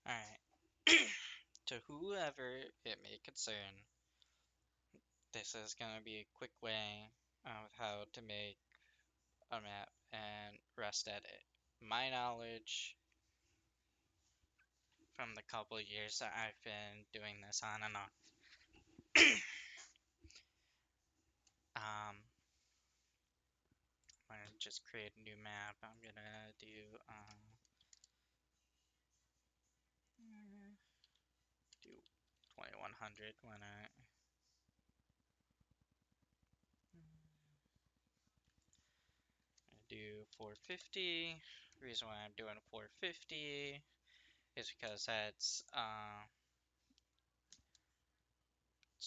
Alright, to whoever it may concern, this is gonna be a quick way of how to make a map and rest edit. My knowledge from the couple years that I've been doing this on and off. I'm gonna just create a new map. I'm gonna do 2100. Why not? Do 450. The reason why I'm doing 450 is because it's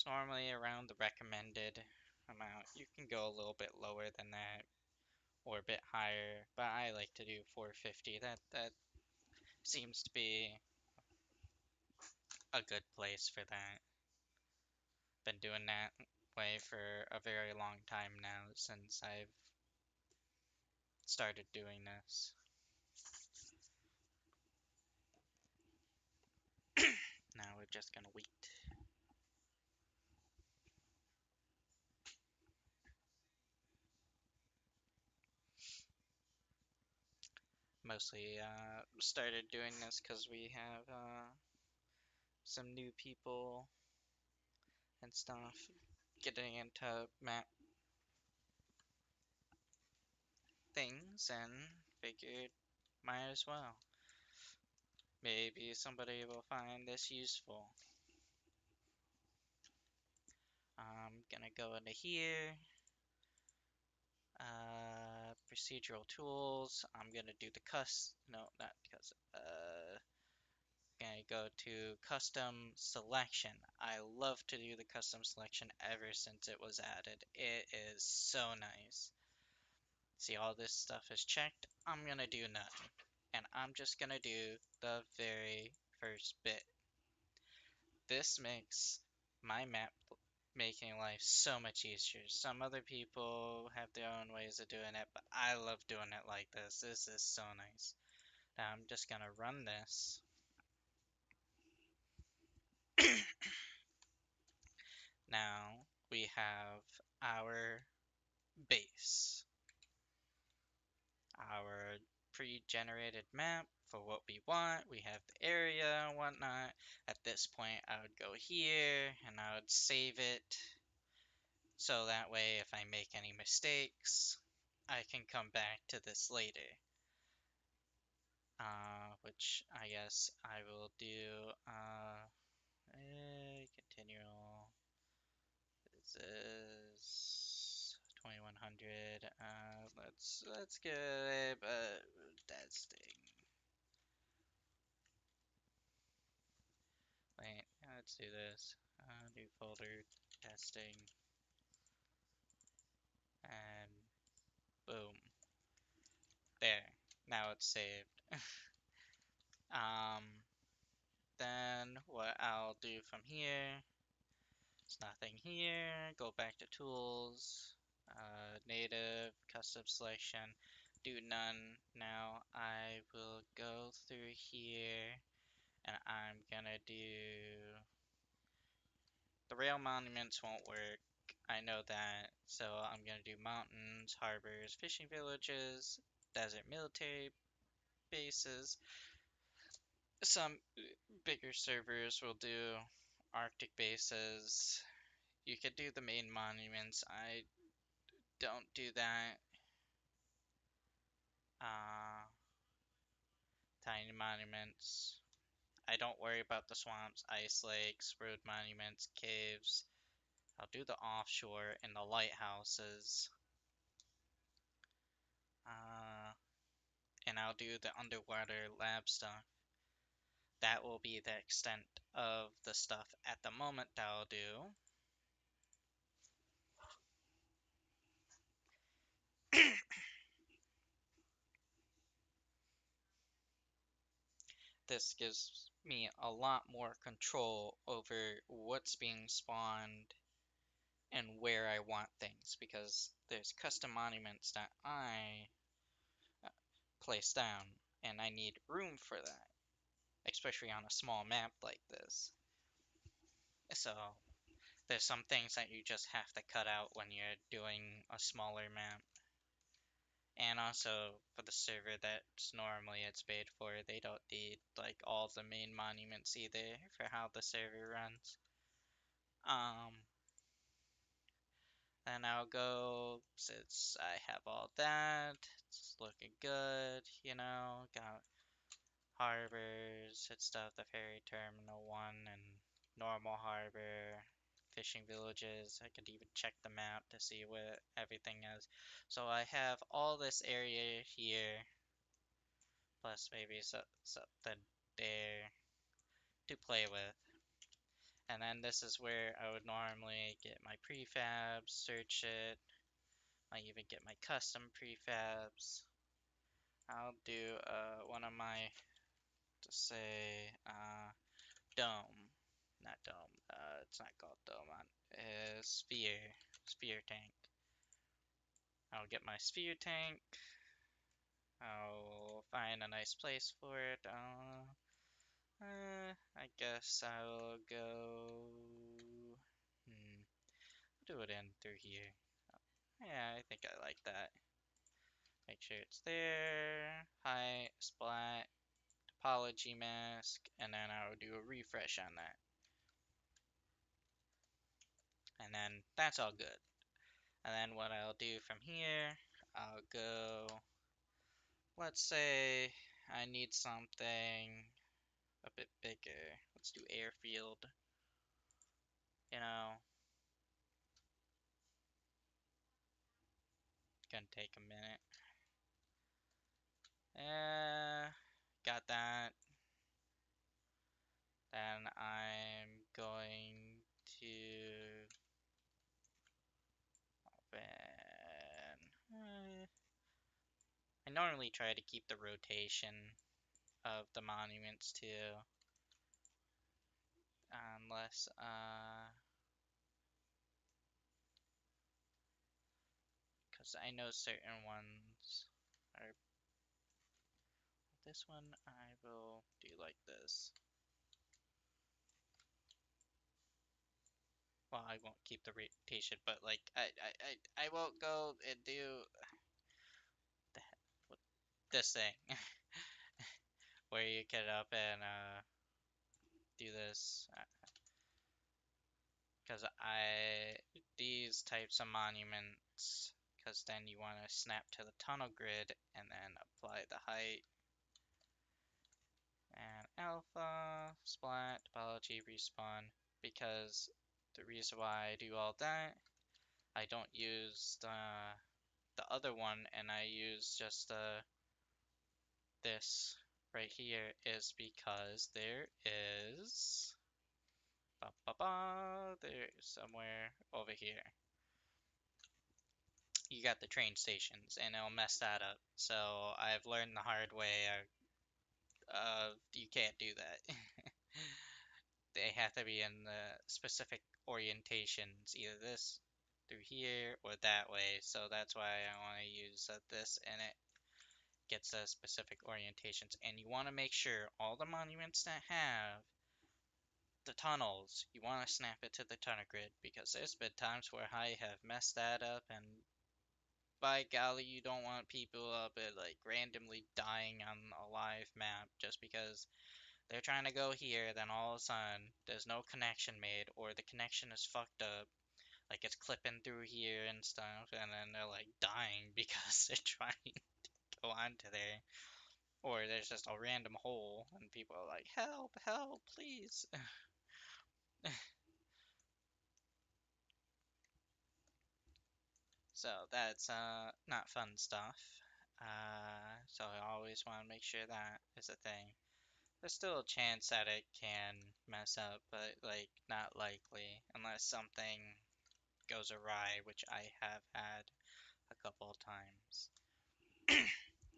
normally around the recommended amount. You can go a little bit lower than that or a bit higher, but I like to do 450. That seems to be a good place for that. Been doing that way for a very long time now since I've started doing this. Now we're just gonna wait. Mostly started doing this because we have some new people and stuff getting into map things and figured might as well. Maybe somebody will find this useful. I'm gonna go into here. Procedural tools. I'm gonna do the no, not custom. Gonna go to custom selection. I love to do the custom selection ever since it was added. It is so nice. See, all this stuff is checked. I'm gonna do none. And I'm just gonna do the very first bit. This makes my map making life so much easier. Some other people have their own ways of doing it, but I love doing it like this. This is so nice. Now I'm just gonna run this. Now we have our base, our pre-generated map for what we want. We have the area and whatnot. At this point, I would go here and I would save it. So that way, if I make any mistakes, I can come back to this later. Which I guess I will do. Continual. This is 2100. Let's get testing. Wait, let's do this. New folder testing, and boom. There. Now it's saved. Um, then what I'll do from here is nothing here. Go back to tools, native, custom selection, do none. Now I will go through here and I'm gonna do the rail monuments won't work. I know that, so I'm gonna do mountains, harbors, fishing villages, desert military bases. Some bigger servers will do Arctic bases. You could do the main monuments. I don't do that. Uh, Tiny monuments. I don't worry about the swamps, ice lakes, road monuments, caves. I'll do the offshore and the lighthouses. Uh, and I'll do the underwater lab stuff. That will be the extent of the stuff at the moment that I'll do. This gives me a lot more control over what's being spawned and where I want things because there's custom monuments that I place down and I need room for that. especially on a small map like this. So there's some things that you just have to cut out when you're doing a smaller map. And also for the server that's normally it's paid for, they don't need like all the main monuments either for how the server runs. Um, then I'll go, since I have all that, it's looking good, got harbors and stuff, the ferry terminal 1 and normal harbor, fishing villages. I could even check the map to see what everything is. So I have all this area here, plus maybe something there to play with. And then this is where I would normally get my prefabs, search it, might even get my custom prefabs. I'll do one of my, to say, dome, not dome, it's not called dome, sphere tank. I'll get my sphere tank, I'll find a nice place for it, I guess I'll go, do it in through here. Yeah, I think I like that. Make sure it's there, height, splat, topology mask, and then I'll do a refresh on that. And then that's all good. And then what I'll do from here, I'll go, let's say I need something a bit bigger. Let's do airfield, you know, gonna take a minute. Got that. Then I'm going to open. I normally try to keep the rotation of the monuments too, unless because I know certain ones are. This one I will do like this. Well, I won't keep the rotation, but like I won't go and do this thing where you get up and do this because I these types of monuments, because then you want to snap to the tunnel grid and then apply the height and alpha splat topology respawn, because the reason why I do all that, I don't use the other one and I use just this right here is because there is there somewhere over here you got the train stations and it'll mess that up. So I've learned the hard way you can't do that. They have to be in the specific orientations, either this through here or that way. So that's why I want to use this, and it gets the specific orientations. And you want to make sure all the monuments that have the tunnels, you want to snap it to the tunnel grid, because there's been times where I have messed that up, and by golly, you don't want people up at like randomly dying on a live map just because they're trying to go here, then all of a sudden there's no connection made, or the connection is fucked up, like it's clipping through here and stuff, and then they're like dying because they're trying to go onto there. Or there's just a random hole, and people are like, help, help, please. So that's not fun stuff. So I always want to make sure that is a thing. There's still a chance that it can mess up, but like not likely unless something goes awry, which I have had a couple of times.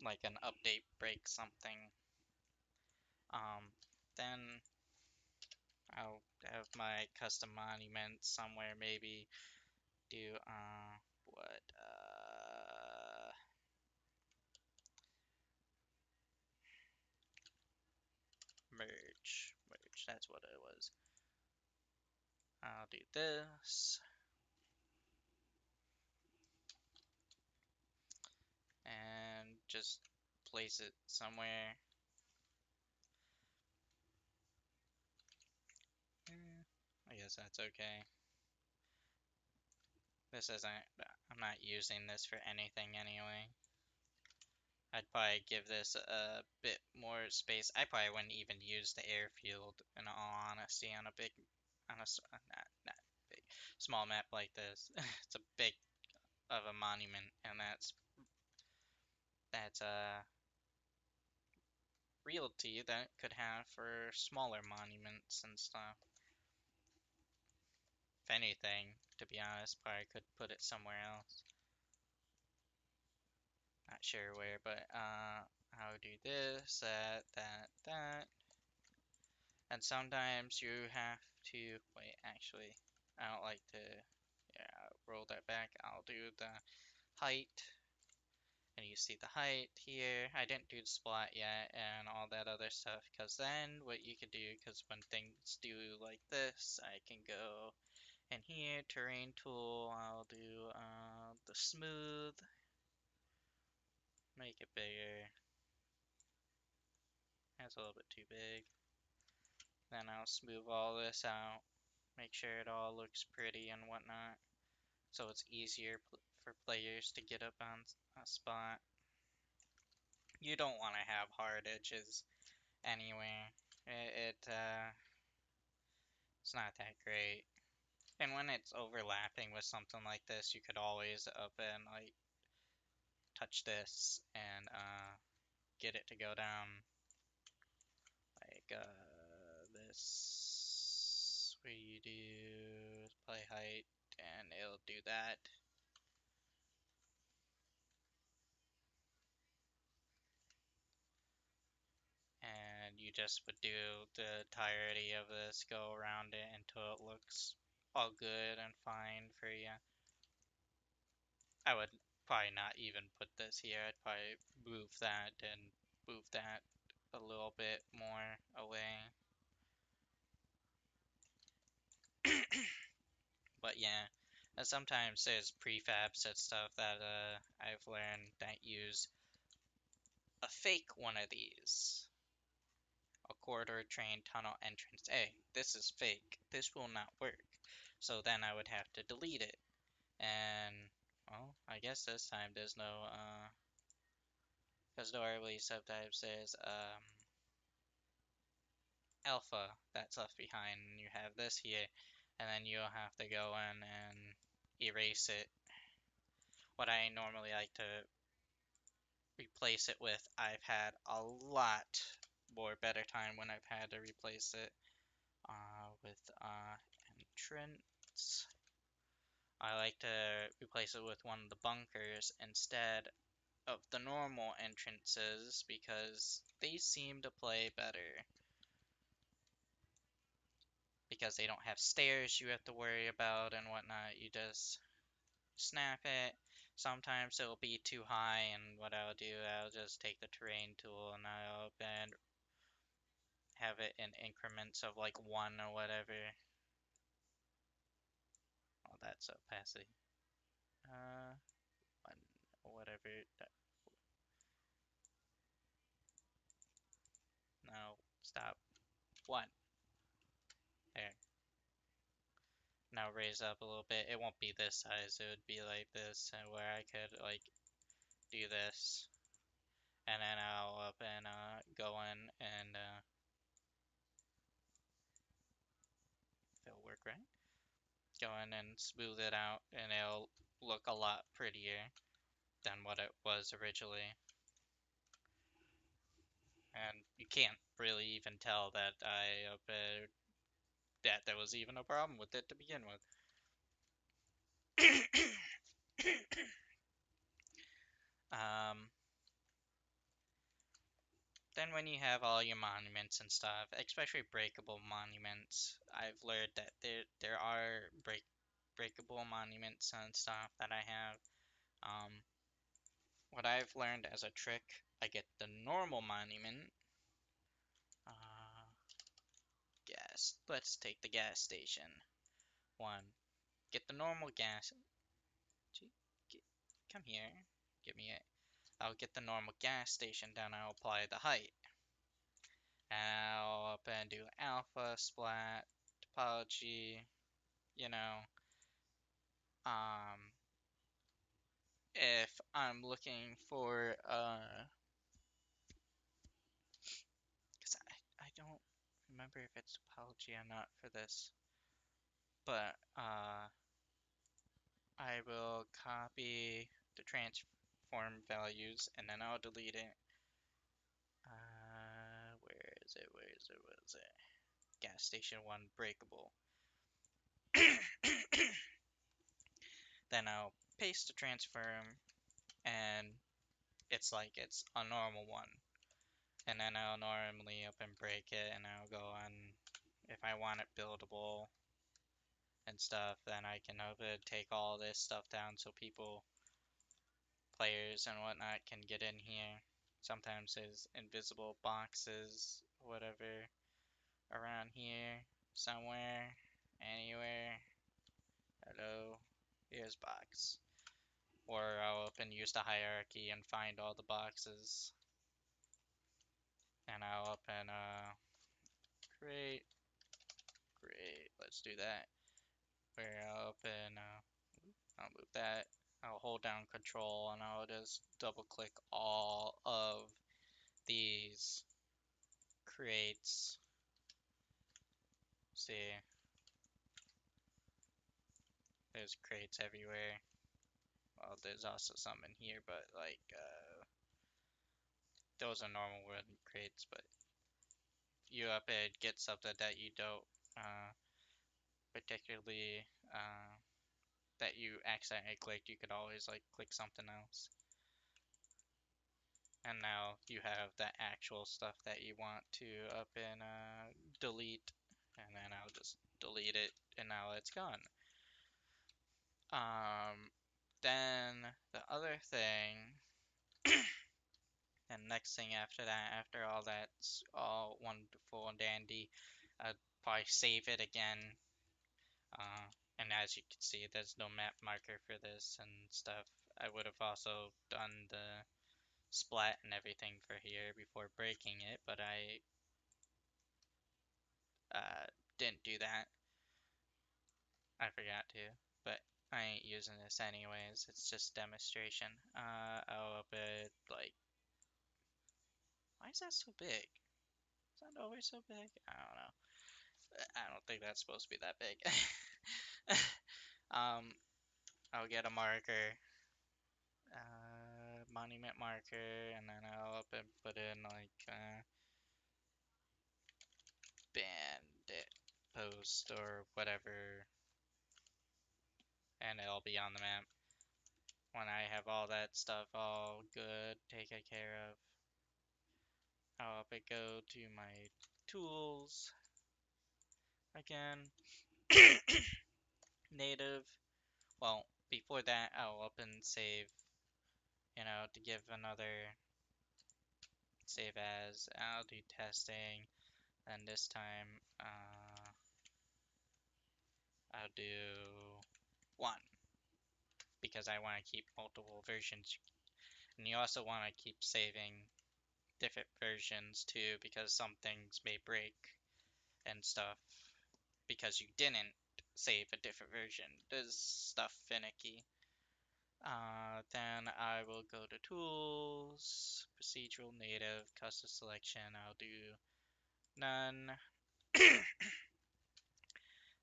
Like an update breaks something. Um, then I'll have my custom monument somewhere, maybe do what Merge, that's what it was. I'll do this. And just place it somewhere. I guess that's okay. This isn't, I'm not using this for anything anyway. I'd probably give this a bit more space. I probably wouldn't even use the airfield in all honesty on a big, not big, small map like this. It's a big of a monument, and that's a realty that could have for smaller monuments and stuff. If anything, to be honest, probably could put it somewhere else. Not sure where, but I'll do this, that. And sometimes you have to, wait, actually, I don't like to, yeah, roll that back. I'll do the height, and you see the height here. I didn't do the splat yet and all that other stuff, because then what you could do, because when things do like this, I can go in here, terrain tool, I'll do the smooth, make it bigger. That's a little bit too big. Then I'll smooth all this out, make sure it all looks pretty and whatnot, so it's easier for players to get up on a spot. You don't want to have hard edges anyway. It's not that great. And when it's overlapping with something like this, you could always up and like touch this and get it to go down like this. Where you do play height, and it'll do that. And you just would do the entirety of this, go around it until it looks all good and fine for you. I would probably not even put this here. I'd probably move that and move that a little bit more away. But yeah, sometimes there's prefabs and stuff that I've learned that use a fake one of these. A corridor train tunnel entrance A. This is fake. This will not work. So then I would have to delete it. And, well, I guess this time there's no, because normally sometimes there's, alpha that's left behind. And you have this here, and then you'll have to go in and erase it. What I normally like to replace it with, I've had a lot more better time when I've had to replace it with entrance. I like to replace it with one of the bunkers instead of the normal entrances because they seem to play better. Because they don't have stairs you have to worry about and whatnot. You just snap it. Sometimes it'll be too high, and what I'll do, I'll just take the terrain tool and I'll have it in increments of like one or whatever. Oh, that's opacity. One or whatever. No, stop. One. There. Now raise up a little bit. It won't be this size. It would be like this, where I could like do this, and then I'll up and go in and if it'll work right. Go in and smooth it out, and it'll look a lot prettier than what it was originally. And you can't really even tell that that there was even a problem with it to begin with. um, then when you have all your monuments and stuff, especially breakable monuments, I've learned that there are breakable monuments and stuff that I have. What I've learned as a trick, I get the normal monument. Uh, let's take the gas station. One, get the normal gas. Come here. Give me it. I'll get the normal gas station, then I'll apply the height. And I'll up and do alpha, splat, topology, you know. Um, if I'm looking for, because I don't remember if it's topology or not for this, but, I will copy the transform values and then I'll delete it. Where is it? Where is it? Where is it? Gas station 1 breakable. Then I'll paste the transform and it's like it's a normal one. And then I'll normally up and break it and I'll go on if I want it buildable and stuff, then I can take all this stuff down so people, players and whatnot can get in here. Sometimes there's invisible boxes, whatever, around here, somewhere, anywhere. Hello, here's box. Or I'll up and use the hierarchy and find all the boxes. And I'll up and create, let's do that. Where I'll up and I'll move that. I'll hold down control and I'll just double click all of these creates. See, there's crates everywhere. Well, there's also some in here, but like, those are normal wooden crates, but you up and get something that you don't, particularly, that you accidentally clicked, you could always like click something else. And now you have the actual stuff that you want to up and delete, and then I'll just delete it, and now it's gone. Then the other thing, and next thing after that, after all that's all wonderful and dandy, I'd probably save it again. And as you can see, there's no map marker for this and stuff. I would have also done the splat and everything for here before breaking it, but I didn't do that. I forgot to, but I ain't using this anyways. It's just demonstration. I'll up it like, why is that so big? Is that always so big? I don't know. I don't think that's supposed to be that big. I'll get a marker, monument marker, and then I'll up and put in like bandit post or whatever, and it'll be on the map when I have all that stuff all good taken care of. I'll up and go to my tools again. Native. Well, before that, I'll up and save, to give another save as. I'll do testing, and this time I'll do 1 because I want to keep multiple versions, and you also want to keep saving different versions too because some things may break and stuff because you didn't save a different version. This stuff finicky. Then I will go to tools, procedural native, custom selection. I'll do none.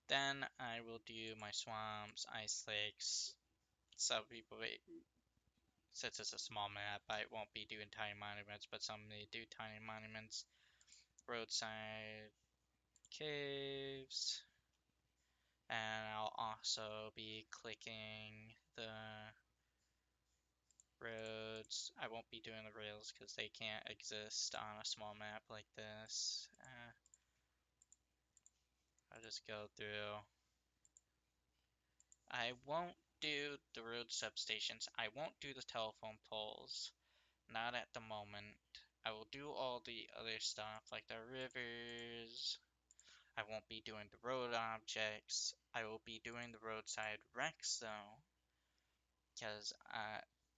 Then I will do my swamps, ice lakes. Some people, since it's a small map, I won't be doing tiny monuments, but some may do tiny monuments. Roadside caves. And I'll also be clicking the roads. I won't be doing the rails because they can't exist on a small map like this. I'll just go through. I won't do the road substations. I won't do the telephone poles. Not at the moment. I will do all the other stuff like the rivers. I won't be doing the road objects. I will be doing the roadside wrecks though, because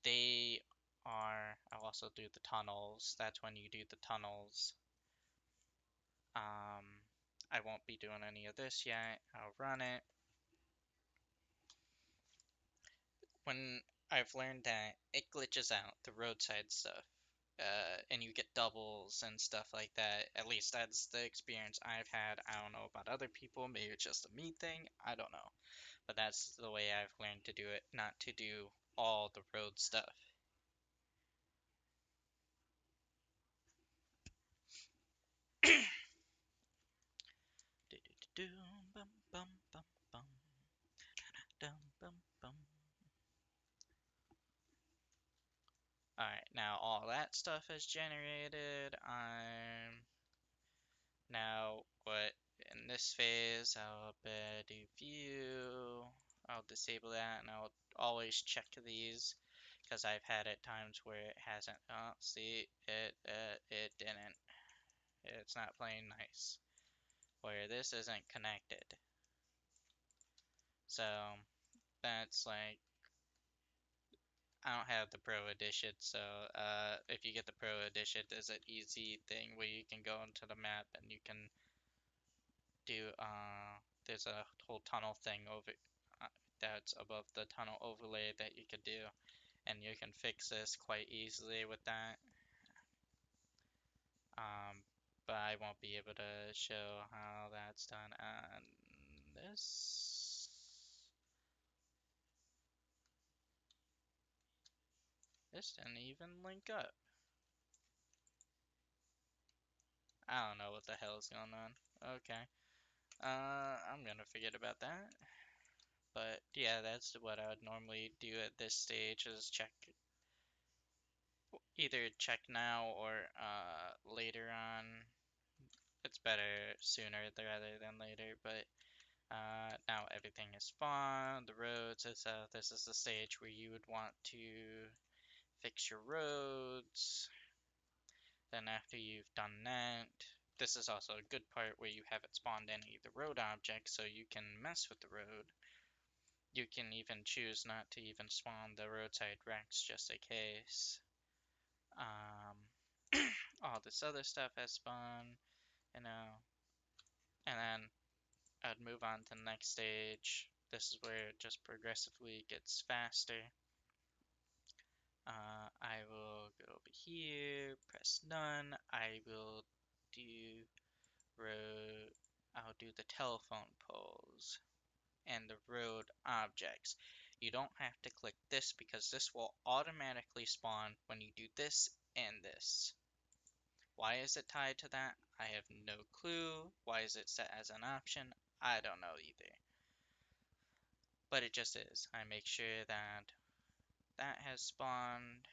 they are. I'll also do the tunnels. That's when you do the tunnels. I won't be doing any of this yet. I'll run it. When I've learned that it glitches out the roadside stuff, and you get doubles and stuff like that. At least that's the experience I've had. I don't know about other people. Maybe it's just a me thing. I don't know. But that's the way I've learned to do it, not to do all the road stuff. Alright, now all that stuff is generated. I'm now what in this phase I'll do view. I'll disable that and I'll always check these because I've had it times where it hasn't. Oh, see, it didn't. It's not playing nice. Where this isn't connected. So that's like I don't have the Pro Edition, so if you get the Pro Edition, there's an easy thing where you can go into the map and you can do there's a whole tunnel thing over uh, that's above the tunnel overlay that you could do, and you can fix this quite easily with that. Um, but I won't be able to show how that's done on this. This didn't even link up. I don't know what the hell is going on. Okay. I'm gonna forget about that. But yeah, that's what I would normally do at this stage is either check now or later on. It's better sooner rather than later, but now everything is spawned, the roads, so this is the stage where you would want to fix your roads. Then after you've done that, this is also a good part where you haven't spawned any of the road objects, so you can mess with the road. You can even choose not to even spawn the roadside wrecks just in case. All this other stuff has spawned, you know, and then I'd move on to the next stage. This is where it just progressively gets faster. I will go over here, press none. I will do road. I'll do the telephone poles and the road objects. You don't have to click this because this will automatically spawn when you do this and this. Why is it tied to that? I have no clue. Why is it set as an option? I don't know either. But it just is. I make sure that that has spawned.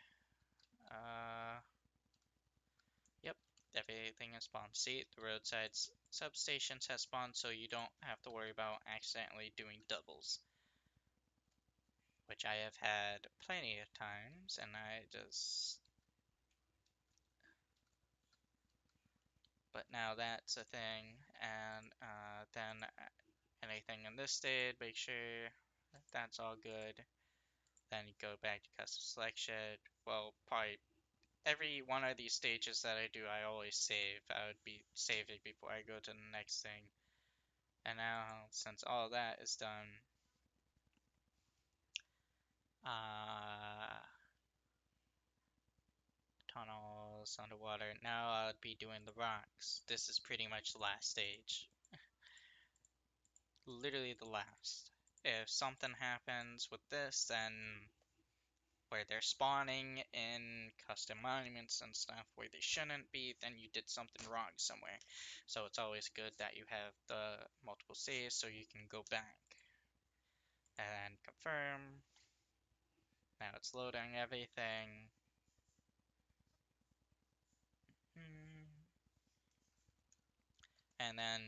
Yep, everything is spawned. See, the roadside substations has spawned, so you don't have to worry about accidentally doing doubles. Which I have had plenty of times, and I just... But now that's a thing, and then anything in this state, make sure that's all good. Then you go back to custom selection. Well, probably every one of these stages that I do, I always save. I would be saving before I go to the next thing. And now, since all that is done, uh, tunnels underwater. Now I would be doing the rocks. This is pretty much the last stage. Literally the last. If something happens with this, then where they're spawning in custom monuments and stuff where they shouldn't be, then you did something wrong somewhere. So it's always good that you have the multiple saves so you can go back and confirm. Now it's loading everything. And then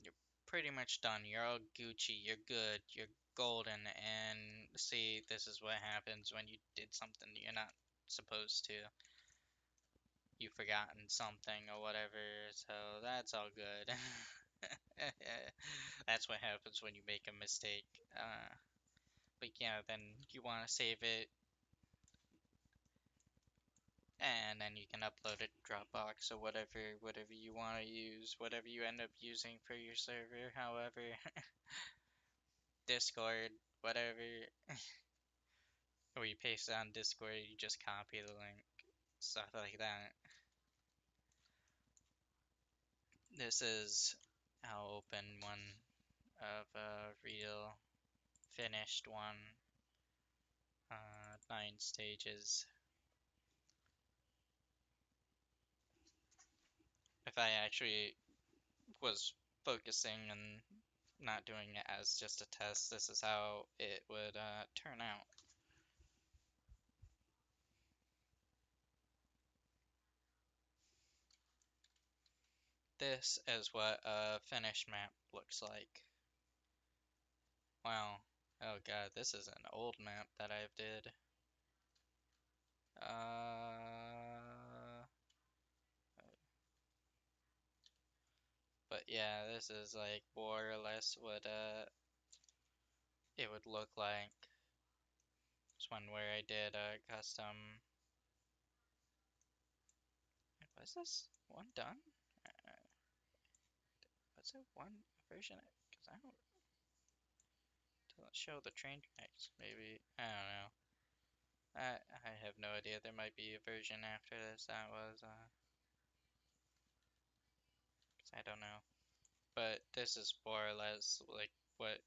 you're pretty much done. You're all Gucci, you're good, you're golden, and see, this is what happens when you did something you're not supposed to. You've forgotten something or whatever, so that's all good. That's what happens when you make a mistake. But yeah, then you want to save it, and then you can upload it to Dropbox or whatever you want to use, whatever you end up using for your server. However, Discord, whatever, or you paste it on Discord, you just copy the link, stuff like that. This is I'll open one of a real finished one. 9 stages. If I actually was focusing and not doing it as just a test, this is how it would turn out. This is what a finished map looks like. Wow. Oh god, this is an old map that I've did. But yeah, this is like more or less what it would look like. This one where I did a custom. Was this one done? Was it one version? Because I don't doesn't show the train tracks. Maybe I don't know. I have no idea. There might be a version after this that was 'cause I don't know. But this is more or less like what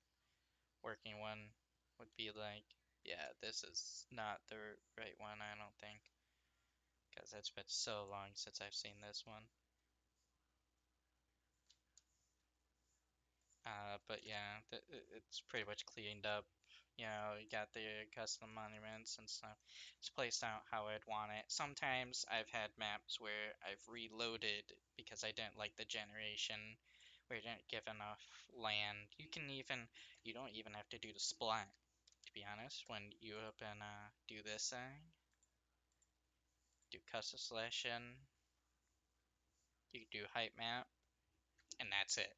working one would be like. Yeah, this is not the right one, I don't think, because it's been so long since I've seen this one. But yeah, it's pretty much cleaned up. You know, you got the custom monuments and stuff. It's placed out how I'd want it. Sometimes I've had maps where I've reloaded because I didn't like the generation, where I didn't give enough land. You don't even have to do the splat, to be honest. When you open, do this thing, do custom selection, you do height map, and that's it.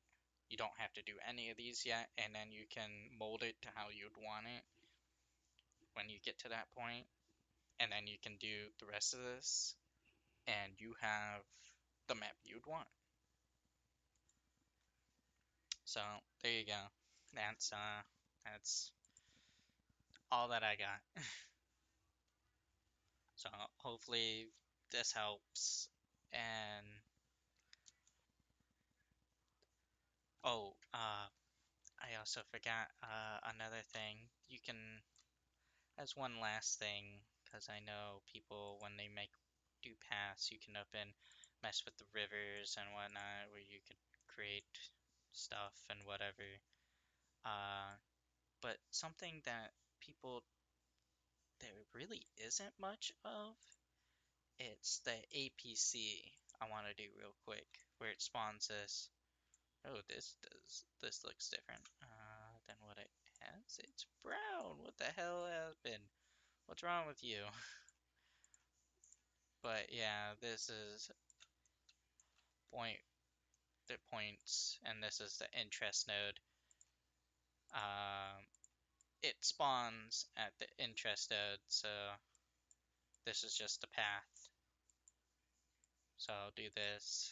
You don't have to do any of these yet, and then you can mold it to how you'd want it when you get to that point, and then you can do the rest of this, and you have the map you'd want. So there you go. That's all that I got. So hopefully this helps. And oh, I also forgot another thing. You can, as one last thing, because I know people when they make do paths, you can up and mess with the rivers and whatnot, where you could create stuff and whatever. Uh, but something that people there really isn't much of, it's the APC I want to do real quick, where it spawns this. Oh, this looks different than what it has. It's brown. What the hell has been? What's wrong with you? But yeah, this is point the points, and this is the interest node. Um, it spawns at the interest node, so this is just a path. So I'll do this.